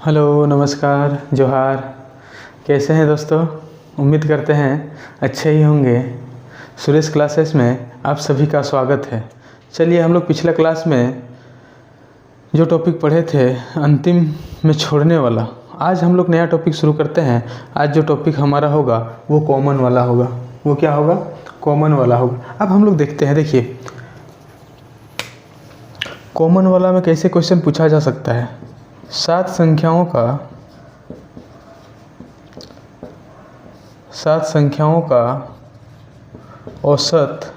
Hello, नमस्कार, जोहार। कैसे हैं दोस्तों? उम्मीद करते हैं अच्छे ही होंगे। सुरेश क्लासेस में आप सभी का स्वागत है। चलिए, हम लोग पिछला क्लास में जो टॉपिक पढ़े थे अंतिम में छोड़ने वाला, आज हम लोग नया टॉपिक शुरू करते हैं। आज जो टॉपिक हमारा होगा वो कॉमन वाला होगा। वो क्या होगा? कॉमन वाला होगा। अब हम लोग देखते हैं। देखिए, कॉमन वाला में कैसे क्वेश्चन पूछा जा सकता है। 7 संख्याओं का औसत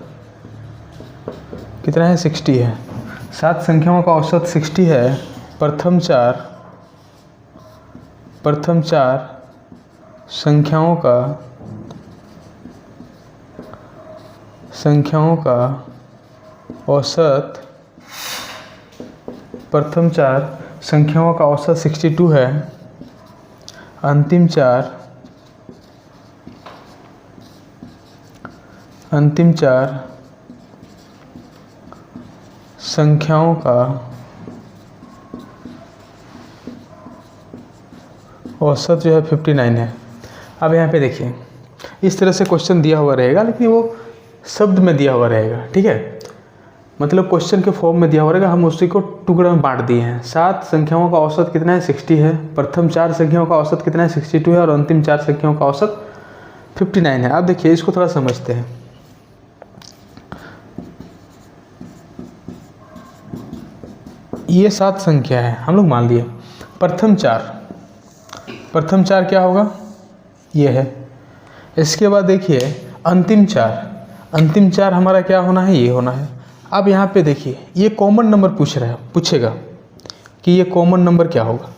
कितना है? 60 है। 7 संख्याओं का औसत 60 है। प्रथम चार संख्याओं का औसत प्रथम 4 संख्याओं का औसत 62 है। अंतिम चार संख्याओं का औसत जो है 59 है। अब यहाँ पे देखिए, इस तरह से क्वेश्चन दिया हुआ रहेगा, लेकिन वो शब्द में दिया हुआ रहेगा। ठीक है, मतलब क्वेश्चन के फॉर्म में दिया हुआ रहेगा। हम उसी को टुकड़ा में बांट दिए हैं। 7 संख्याओं का औसत कितना है? 60 है। प्रथम 4 संख्याओं का औसत कितना है? 62 है। और अंतिम 4 संख्याओं का औसत 59 है। अब देखिए, इसको थोड़ा समझते हैं। ये 7 संख्या है, हम लोग मान लिए। प्रथम चार क्या होगा? ये है। इसके बाद देखिए अंतिम चार हमारा क्या होना है? ये होना है। अब यहाँ पे देखिए, ये कॉमन नंबर पूछेगा कि ये कॉमन नंबर क्या होगा।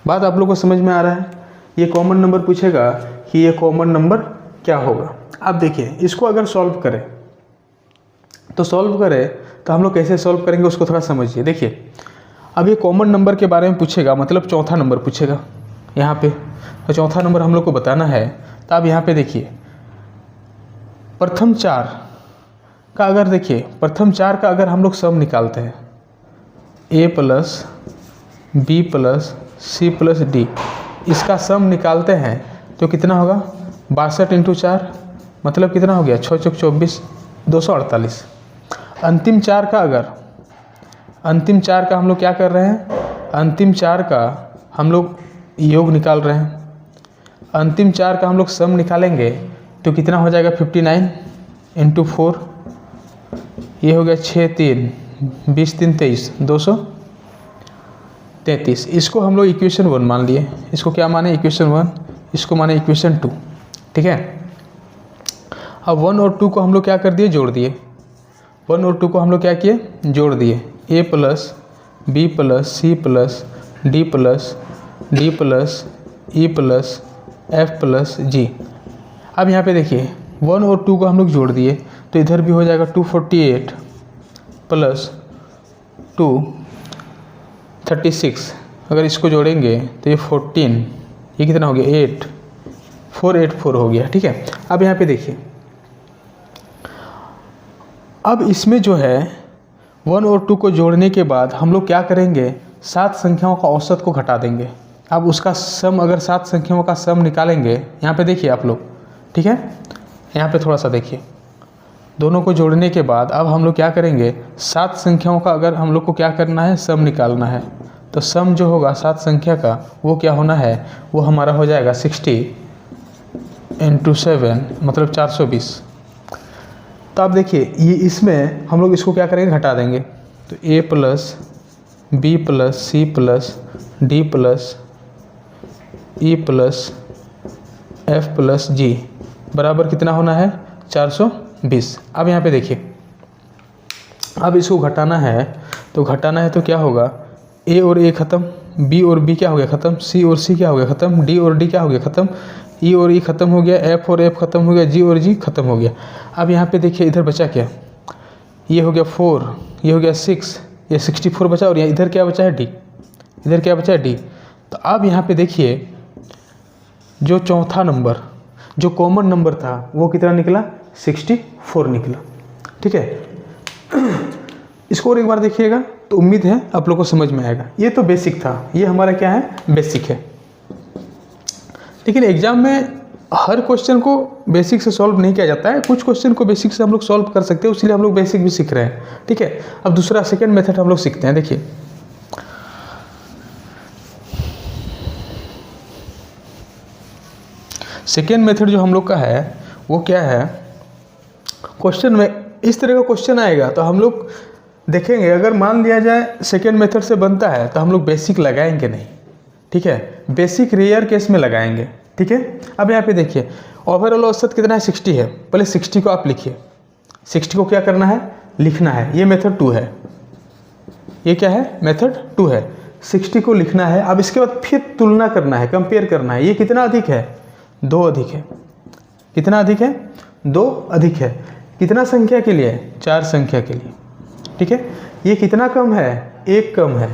बात आप लोग को समझ में आ रहा है? ये कॉमन नंबर पूछेगा कि ये कॉमन नंबर क्या होगा। अब देखिए, इसको अगर सॉल्व करें तो हम लोग कैसे सॉल्व करेंगे उसको थोड़ा समझिए। देखिए, अब ये कॉमन नंबर के बारे में पूछेगा, मतलब चौथा नंबर पूछेगा यहाँ पे। तो चौथा नंबर हम लोग को बताना है। तो अब यहाँ पे देखिए, प्रथम 4 का अगर हम लोग सम निकालते हैं, a + b + c + d, इसका सम निकालते हैं तो कितना होगा? 62 × 4 मतलब कितना हो गया? 6 × 24 248। अंतिम चार का हम लोग क्या कर रहे हैं? अंतिम 4 का हम लोग योग निकाल रहे हैं। अंतिम 4 का हम लोग सम निकालेंगे तो कितना हो जाएगा? 59 × 4, ये हो गया 6 3 20 3 23 233। इसको हम लोग इक्वेशन 1 मान लिए। इसको क्या माने? इक्वेशन 1। इसको माने इक्वेशन 2। ठीक है। अब 1 और 2 को हम लोग क्या कर दिए? जोड़ दिए। 1 और 2 को हम लोग क्या किए? जोड़ दिए। a + b + c + d + e + f + g। अब यहाँ पे देखिए, 1 और 2 को हम लोग जोड़ दिए तो इधर भी हो जाएगा 248 + 236। अगर इसको जोड़ेंगे तो ये 14, ये कितना हो गया? 484 हो गया। ठीक है। अब यहाँ पे देखिए, अब इसमें जो है 1 और 2 को जोड़ने के बाद हम लोग क्या करेंगे? 7 संख्याओं का औसत को घटा देंगे। अब उसका सम, अगर 7 संख्याओं का सम निकालेंगे, यहाँ पे देखिए आप लोग। ठीक है, यहाँ पे थोड़ा सा देखिए। दोनों को जोड़ने के बाद अब हम लोग क्या करेंगे? 7 संख्याओं का अगर हम लोग को क्या करना है? सम निकालना है। तो सम जो होगा 7 संख्या का, वो क्या होना है? वो हमारा हो जाएगा 60 × 7 मतलब 420। तो आप देखिए, ये इसमें हम लोग इसको क्या करेंगे? घटा देंगे। तो a + b + c + d + e + f + g बराबर कितना होना है? 420। अब यहाँ पे देखिए, अब इसको घटाना है तो क्या होगा? a और a ख़त्म, b और b क्या हो गया? ख़त्म, c और c क्या हो गया? ख़त्म, d और d क्या हो गया? ख़त्म, e और e ख़त्म हो गया, f और f ख़त्म हो गया, g और g ख़त्म हो गया। अब यहाँ पे देखिए, इधर बचा क्या? ये हो गया 4, ये हो गया 6, ये 64 बचा। और इधर क्या बचा है? d। इधर क्या बचा है? d। तो अब यहाँ पे देखिए, जो चौथा नंबर, जो कॉमन नंबर था, वो कितना निकला? 64 निकला। ठीक है। इसको और एक बार देखिएगा तो उम्मीद है आप लोग को समझ में आएगा। ये तो बेसिक था, ये हमारा क्या है, बेसिक है। लेकिन एग्जाम में हर क्वेश्चन को बेसिक से सॉल्व नहीं किया जाता है, कुछ क्वेश्चन को बेसिक से हम लोग सॉल्व कर सकते हैं, इसलिए हम लोग बेसिक भी सीख रहे हैं। ठीक है, अब दूसरा सेकेंड मेथड हम लोग सीखते हैं। देखिए सेकेंड मेथड जो हम लोग का है वो क्या है, क्वेश्चन में इस तरह का क्वेश्चन आएगा तो हम लोग देखेंगे, अगर मान लिया जाए सेकेंड मेथड से बनता है तो हम लोग बेसिक लगाएंगे नहीं। ठीक है, बेसिक रेयर केस में लगाएंगे। ठीक है, अब यहाँ पे देखिए ओवरऑल औसत कितना है, 60 है। पहले 60 को आप लिखिए, 60 को क्या करना है, लिखना है। ये मेथड 2 है, ये क्या है, मेथड 2 है। 60 को लिखना है। अब इसके बाद फिर तुलना करना है, कंपेयर करना है, ये कितना अधिक है, 2 अधिक है। कितना अधिक है, 2 अधिक है। कितना संख्या के लिए, 4 संख्या के लिए। ठीक है, ये कितना कम है, 1 कम है।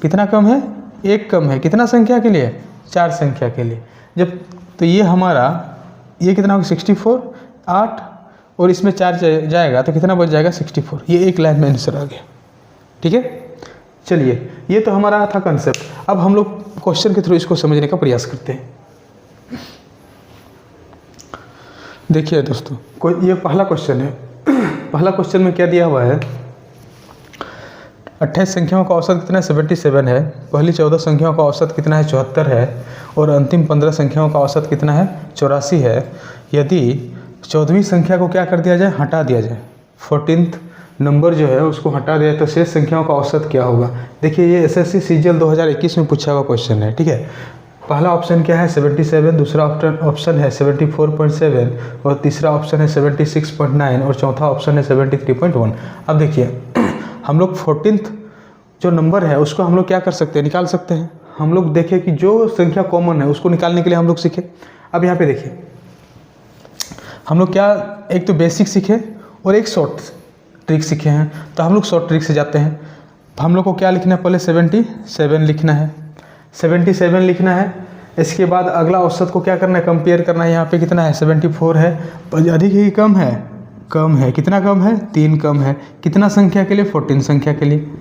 कितना कम है, 1 कम है। कितना संख्या के लिए, 4 संख्या के लिए। जब तो ये हमारा ये कितना होगा, 64, 8 और इसमें 4 जाएगा तो कितना बच जाएगा, 64। ये एक लाइन में आंसर आ गया। ठीक है, चलिए ये तो हमारा था कंसेप्ट। अब हम लोग क्वेश्चन के थ्रू इसको समझने का प्रयास करते हैं। देखिए दोस्तों, कोई ये पहला क्वेश्चन है। पहला क्वेश्चन में क्या दिया हुआ है, 28 संख्याओं का औसत कितना है, 77 है। पहली 14 संख्याओं का औसत कितना है, 74 है। और अंतिम 15 संख्याओं का औसत कितना है, 84 है। यदि 14वीं संख्या को क्या कर दिया जाए, हटा दिया जाए, 14th नंबर जो है उसको हटा दिया तो शेष संख्याओं का औसत क्या होगा। देखिए ये SSC CGL 2021 में पूछा हुआ क्वेश्चन है। ठीक है, पहला ऑप्शन क्या है, 77, दूसरा ऑप्शन है 74.7 और तीसरा ऑप्शन है 76.9 और चौथा ऑप्शन है 73.1। अब देखिए हम लोग 14th जो नंबर है उसको हम लोग क्या कर सकते हैं, निकाल सकते हैं। हम लोग देखें कि जो संख्या कॉमन है उसको निकालने के लिए हम लोग सीखे। अब यहाँ पे देखिए हम लोग क्या, एक तो बेसिक सीखे और एक शॉर्ट ट्रिक सीखे हैं। तो हम लोग शॉर्ट ट्रिक से जाते हैं। हम लोग को क्या लिखना है, पहले 77 लिखना है, 77 लिखना है। इसके बाद अगला औसत को क्या करना है, कंपेयर करना है। यहाँ पे कितना है, 74 है, अधिक है कि कम है, कम है। कितना कम है, 3 कम है। कितना संख्या के लिए, 14 संख्या के लिए।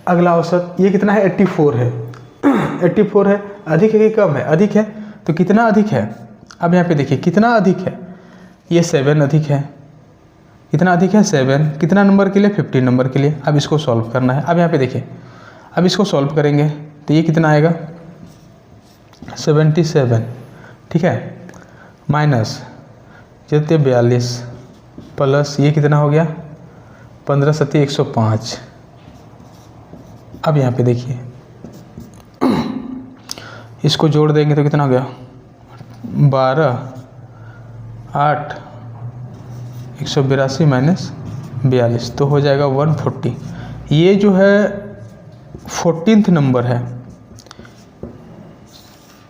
अगला औसत ये कितना है, 84 है, 84 है। अधिक है कि कम है, अधिक है। तो कितना अधिक है, अब यहाँ पे देखिए कितना अधिक है, ये 7 अधिक है। कितना अधिक है, 7। कितना नंबर के लिए, 15 नंबर के लिए। अब इसको सॉल्व करना है। अब यहाँ पे देखिए, अब इसको सॉल्व करेंगे तो ये कितना आएगा, 77। ठीक है, माइनस जितने 42 प्लस ये कितना हो गया, 15 सत्ती 105। अब यहाँ पे देखिए इसको जोड़ देंगे तो कितना हो गया, 12, 8, 182 माइनस 42 तो हो जाएगा 140। ये जो है 14th नंबर है,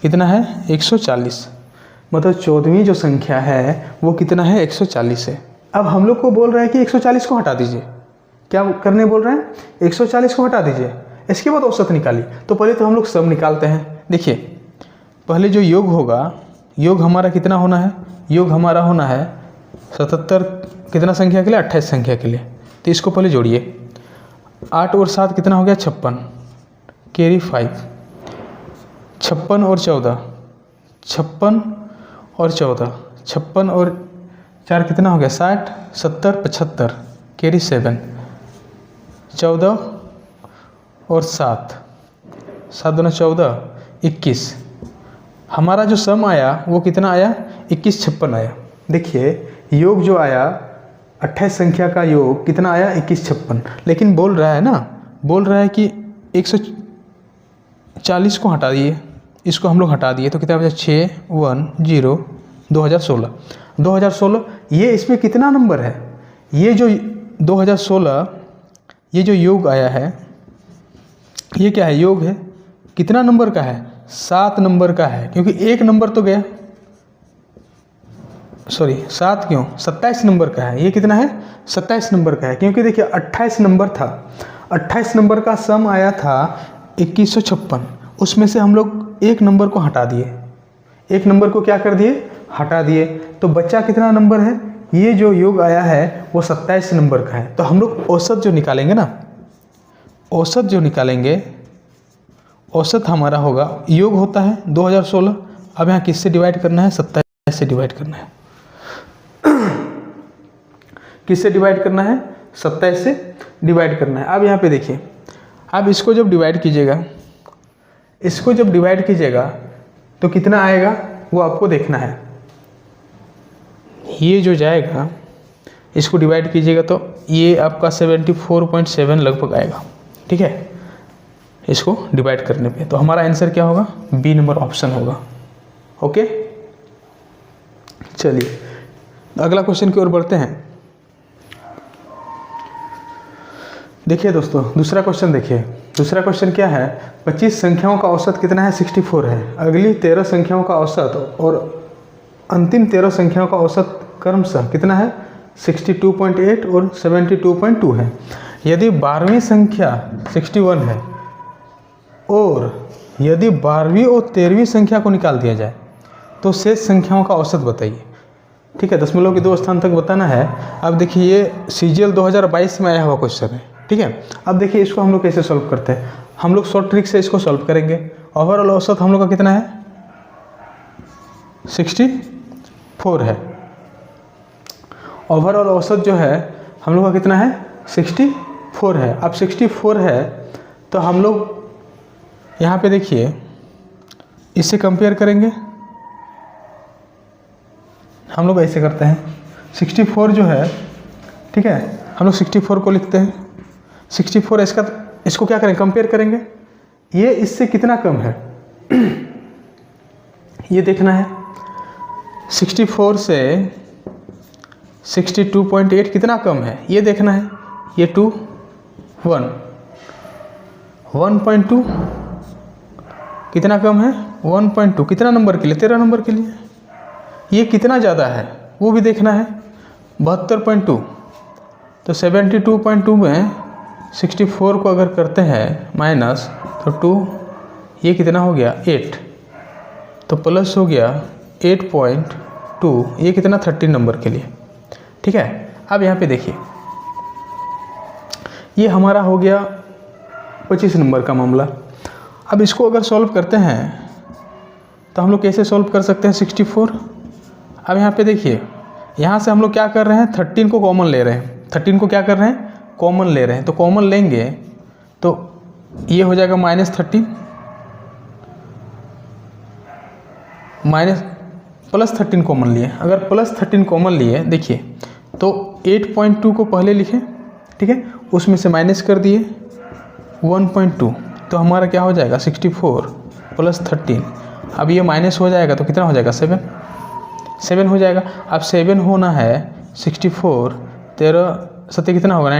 कितना है, 140। मतलब 14वीं जो संख्या है वो कितना है, 140 है। अब हम लोग को बोल रहा है कि 140 को हटा दीजिए। क्या करने बोल रहे हैं, 140 को हटा दीजिए, इसके बाद औसत निकालिए। तो पहले तो हम लोग सम निकालते हैं। देखिए पहले जो योग होगा, योग हमारा कितना होना है, योग हमारा होना है 77 कितना संख्या के लिए, 28 संख्या के लिए। तो इसको पहले जोड़िए, 8 और 7 कितना हो गया, 56, कैरी 5, 56 और 14, 56 और 14, 56 और 4 कितना हो गया, 60, 70, 75, कैरी 7, 14 और 7, 7 दूना 14, 21। हमारा जो सम आया वो कितना आया, 21, 56 आया। देखिए योग जो आया 28 संख्या का योग कितना आया, 21, 56। लेकिन बोल रहा है ना, बोल रहा है कि 140 को हटा दिए, इसको हम लोग हटा दिए तो कितना बचा, 610 2016। 2016 ये इसमें कितना नंबर है, ये जो 2016 ये जो योग आया है ये क्या है, योग है। कितना नंबर का है, 7 नंबर का है, क्योंकि एक नंबर तो गया, सॉरी 7 क्यों, 27 नंबर का है। ये कितना है, 27 नंबर का है, क्योंकि देखिए 28 नंबर था, 28 नंबर का सम आया था 2156। उसमें से हम लोग एक नंबर को हटा दिए, एक नंबर को क्या कर दिए, हटा दिए। तो बच्चा कितना नंबर है, ये जो योग आया है वो 27 नंबर का है। तो हम लोग औसत जो निकालेंगे ना, औसत जो निकालेंगे, औसत हमारा होगा, योग होता है 2016। अब यहाँ किससे डिवाइड करना है? 27 से डिवाइड करना है। किससे डिवाइड करना है? 27 से डिवाइड करना है। अब यहाँ पे देखिए, अब इसको जब डिवाइड कीजिएगा, इसको जब डिवाइड कीजिएगा तो कितना आएगा वो आपको देखना है। ये जो जाएगा इसको डिवाइड कीजिएगा तो ये आपका 74.7 लगभग आएगा। ठीक है, इसको डिवाइड करने पे तो हमारा आंसर क्या होगा? बी नंबर ऑप्शन होगा। ओके, चलिए अगला क्वेश्चन की ओर बढ़ते हैं। देखिए दोस्तों, दूसरा क्वेश्चन देखिए। दूसरा क्वेश्चन क्या है? 25 संख्याओं का औसत कितना है? 64 है। अगली 13 संख्याओं का औसत और अंतिम 13 संख्याओं का औसत क्रमशः कितना है? 62.8 और 72.2 है। यदि 12वीं संख्या 61 है और यदि 12वीं और 13वीं संख्या को निकाल दिया जाए तो शेष संख्याओं का औसत बताइए। ठीक है, दशमलव के 2 स्थान तक बताना है। अब देखिए, ये CGL 2022 में आया हुआ क्वेश्चन है। ठीक है, अब देखिए इसको हम लोग कैसे सॉल्व करते हैं। हम लोग शॉर्ट ट्रिक से इसको सॉल्व करेंगे। ओवरऑल औसत हम लोग का कितना है? 64 है। ओवरऑल औसत जो है हम लोग का कितना है? 64 है। अब 64 है तो हम लोग यहाँ पे देखिए इससे कंपेयर करेंगे। हम लोग ऐसे करते हैं, 64 जो है, ठीक है, हम लोग 64 को लिखते हैं। 64 इसको क्या करें? कंपेयर करेंगे। ये इससे कितना कम है ये देखना है। 64 से 62.8 कितना कम है ये देखना है। ये 2 1 1.2 कितना कम है? 1.2 कितना नंबर के लिए? 13 नंबर के लिए। ये कितना ज़्यादा है वो भी देखना है, 72.2। तो 72.2 में 64 को अगर करते हैं माइनस तो 2, ये कितना हो गया? 8, तो प्लस हो गया 8.2, ये कितना? 13 नंबर के लिए। ठीक है, अब यहाँ पे देखिए, ये हमारा हो गया 25 नंबर का मामला। अब इसको अगर सॉल्व करते हैं तो हम लोग कैसे सॉल्व कर सकते हैं? 64। अब यहाँ पे देखिए, यहाँ से हम लोग क्या कर रहे हैं? 13 को कॉमन ले रहे हैं। 13 को क्या कर रहे हैं? कॉमन ले रहे हैं। तो कॉमन लेंगे तो ये हो जाएगा -13 माइनस +13 कॉमन लिए। अगर +13 कॉमन लिए देखिए तो 8.2 को पहले लिखें, ठीक है, उसमें से माइनस कर दिए 1.2, तो हमारा क्या हो जाएगा? 64 + 13। अब ये माइनस हो जाएगा तो कितना हो जाएगा? 7 हो जाएगा। अब 7 होना है 64, 13 7 कितना होगा?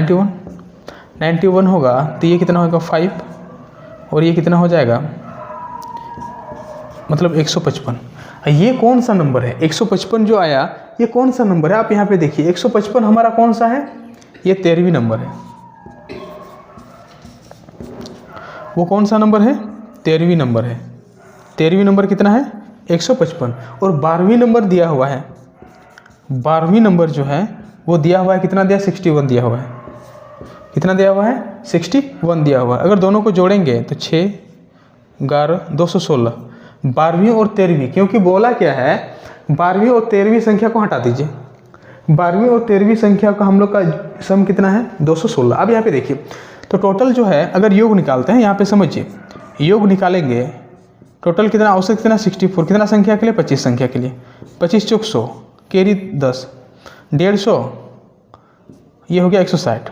91 होगा। तो ये कितना होगा? 5, और ये कितना हो जाएगा? मतलब 155। ये कौन सा नंबर है? 155 जो आया ये कौन सा नंबर है? आप यहाँ पे देखिए, 155 हमारा कौन सा है? ये 13वीं नंबर है। वो कौन सा नंबर है? 13वीं नंबर है। 13वीं नंबर कितना है? 155। और 12वीं नंबर दिया हुआ है। 12वीं नंबर जो है वो दिया हुआ है, कितना दिया? 61 दिया हुआ है। कितना दिया हुआ है? 61 दिया हुआ है। अगर दोनों को जोड़ेंगे तो 6 11 216। 12वीं और 13वीं, क्योंकि बोला क्या है? 12वीं और 13वीं संख्या को हटा दीजिए। 12वीं और 13वीं संख्या का हम लोग का सम कितना है? 216। अब यहाँ पे देखिए, तो टोटल जो है अगर योग निकालते हैं, यहाँ पे समझिए, योग निकालेंगे टोटल कितना? औसत कितना? 64। कितना संख्या के लिए? 25 संख्या के लिए। 25 चौक 100, कैरी 10, 150, ये हो गया 160।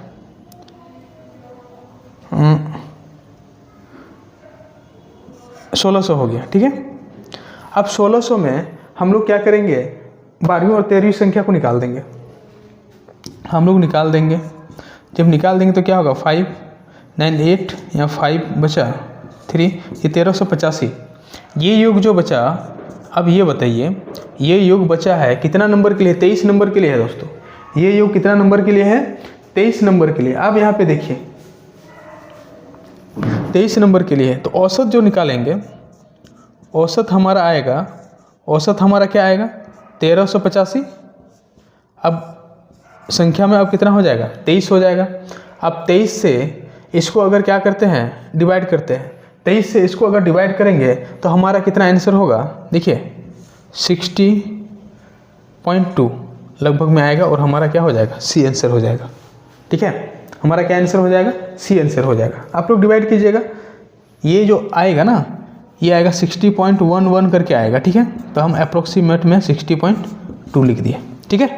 1600 हो गया। ठीक है, अब 1600 में हम लोग क्या करेंगे? 12वीं और 13वीं संख्या को निकाल देंगे। हम लोग निकाल देंगे। जब निकाल देंगे तो क्या होगा? 5 9 8, यहाँ 5 बचा 3, ये 1385। ये योग जो बचा, अब ये बताइए, ये योग बचा है कितना नंबर के लिए? 23 नंबर के लिए है दोस्तों। ये योग कितना नंबर के लिए है? 23 नंबर के लिए। अब यहाँ पे देखिए 23 नंबर के लिए, तो औसत जो निकालेंगे, औसत हमारा आएगा, औसत हमारा क्या आएगा? 1385। अब संख्या में अब कितना हो जाएगा, 23 हो जाएगा। अब 23 से इसको अगर क्या करते हैं, डिवाइड करते हैं, 23 से इसको अगर डिवाइड करेंगे तो हमारा कितना आंसर होगा, देखिए 60.2 लगभग में आएगा और हमारा क्या हो जाएगा, सी आंसर हो जाएगा। ठीक है, हमारा क्या आंसर हो जाएगा, सी आंसर हो जाएगा। आप लोग डिवाइड कीजिएगा, ये जो आएगा ना, ये आएगा 60.11 करके आएगा। ठीक है, तो हम अप्रोक्सीमेट में 60.2 लिख दिए। ठीक है,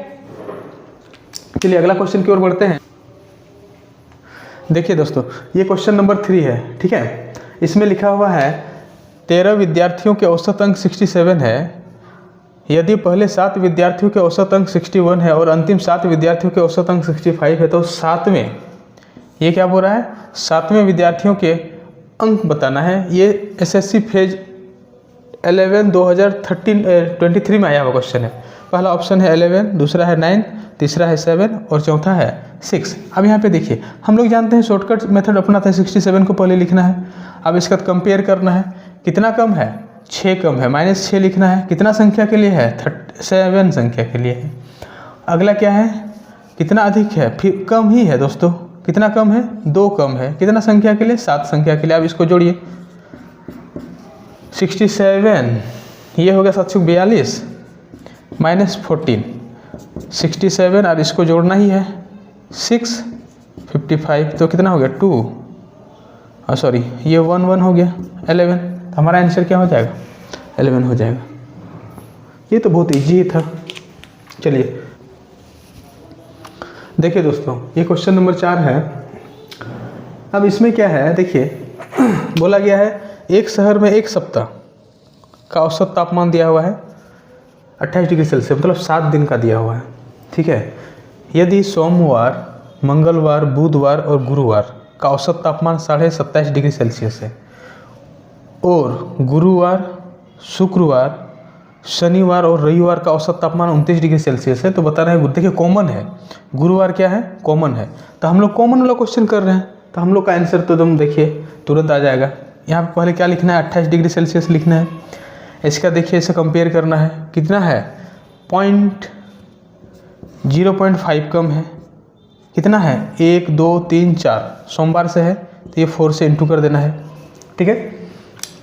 चलिए अगला क्वेश्चन की ओर बढ़ते हैं। देखिए दोस्तों, ये क्वेश्चन नंबर 3 है। ठीक है, इसमें लिखा हुआ है 13 विद्यार्थियों के औसत अंक 67 है। यदि पहले 7 विद्यार्थियों के औसत अंक 61 है और अंतिम 7 विद्यार्थियों के औसत अंक 65 है, तो 7वें, ये क्या बोल रहा है, 7वें विद्यार्थियों के अंक बताना है। ये एसएससी फेज 11 2023 में आया हुआ क्वेश्चन है। पहला ऑप्शन है 11, दूसरा है 9, तीसरा है 7 और चौथा है 6। अब यहाँ पे देखिए, हम लोग जानते हैं शॉर्टकट मेथड अपनाते हैं, 67 को पहले लिखना है। अब इसका कंपेयर करना है, कितना कम है, 6 कम है, -6 लिखना है। कितना संख्या के लिए है, 7 संख्या के लिए है। अगला क्या है, कितना अधिक है, फिर कम ही है दोस्तों, कितना कम है, 2 कम है। कितना संख्या के लिए, 7 संख्या के लिए। अब इसको जोड़िए, 67 ये हो गया 742 -14, 67 और इसको जोड़ना ही है 6, 55 तो कितना हो गया 2, सॉरी ये 1 हो गया 11। तो हमारा आंसर क्या हो जाएगा, 11 हो जाएगा। ये तो बहुत इजी था। चलिए देखिए दोस्तों, ये क्वेश्चन नंबर 4 है। अब इसमें क्या है, देखिए बोला गया है एक शहर में एक सप्ताह का औसत तापमान दिया हुआ है 28 डिग्री सेल्सियस, मतलब 7 दिन का दिया हुआ है। ठीक है, यदि सोमवार, मंगलवार, बुधवार और गुरुवार का औसत तापमान 27.5 डिग्री सेल्सियस है और गुरुवार, शुक्रवार, शनिवार और रविवार का औसत तापमान 29 डिग्री सेल्सियस है, तो बता रहे हैं, देखिए कॉमन है, गुरुवार क्या है, कॉमन है। तो हम लोग कॉमन वाला क्वेश्चन कर रहे हैं, तो हम लोग का आंसर तो तुम देखिए तुरंत आ जाएगा। यहाँ पे पहले क्या लिखना है, 28 डिग्री सेल्सियस लिखना है। इसका देखिए, इसे कंपेयर करना है, कितना है, 0.5 कम है। कितना है, 1 2 3 4, सोमवार से है तो ये 4 से इंटू कर देना है। ठीक है,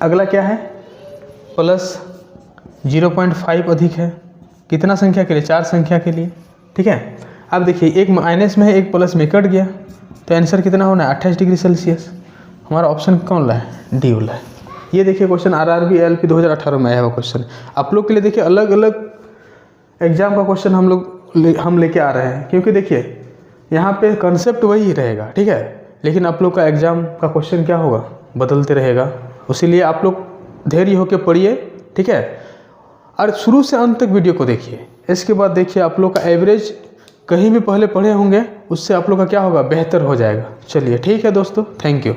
अगला क्या है, प्लस 0.5 अधिक है, कितना संख्या के लिए, 4 संख्या के लिए। ठीक है, अब देखिए एक माइनस में है, एक प्लस में कट गया, तो आंसर कितना होना है, 28 डिग्री सेल्सियस। हमारा ऑप्शन कौन ला है, डी वाला है। ये देखिए क्वेश्चन RRB LP 2018 में आया हुआ क्वेश्चन। आप लोग के लिए देखिए अलग अलग एग्जाम का क्वेश्चन हम लेके आ रहे हैं, क्योंकि देखिए यहाँ पे कंसेप्ट वही रहेगा। ठीक है, लेकिन आप लोग का एग्जाम का क्वेश्चन क्या होगा, बदलते रहेगा। इसीलिए आप लोग धैर्य होकर पढ़िए। ठीक है, और शुरू से अंत तक वीडियो को देखिए। इसके बाद देखिए आप लोग का एवरेज कहीं भी पहले पढ़े होंगे, उससे आप लोग का क्या होगा, बेहतर हो जाएगा। चलिए ठीक है दोस्तों, थैंक यू।